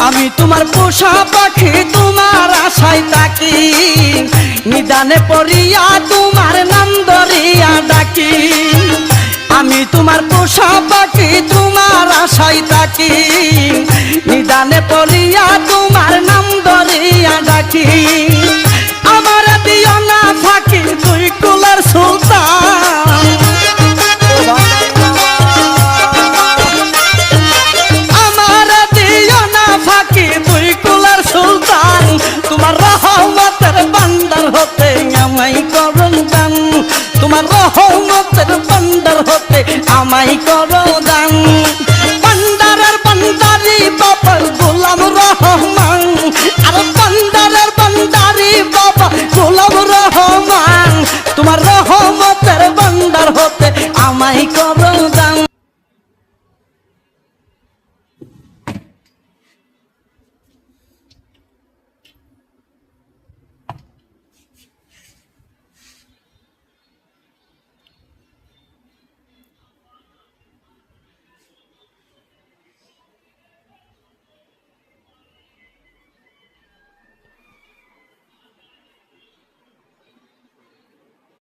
আমি তোমার পোষা পাখি তোমার আশায় থাকি নিদানে পড়িয়া তোমার নাম ধরিয়া ডাকি আমি তোমার পোষা পাখি তোমার আশায় থাকি নিদানে পড়িয়া তোমার নাম ধরিয়া ডাকি আমার দিও না ফাঁকি তুই কুলের সুলতান আমার দিও না ফাঁকি তুই কুলের সুলতান তোমার রহমতের বান্দার হতে আমায় করুন দান তোমার রহমতের বান্দার হতে আমায়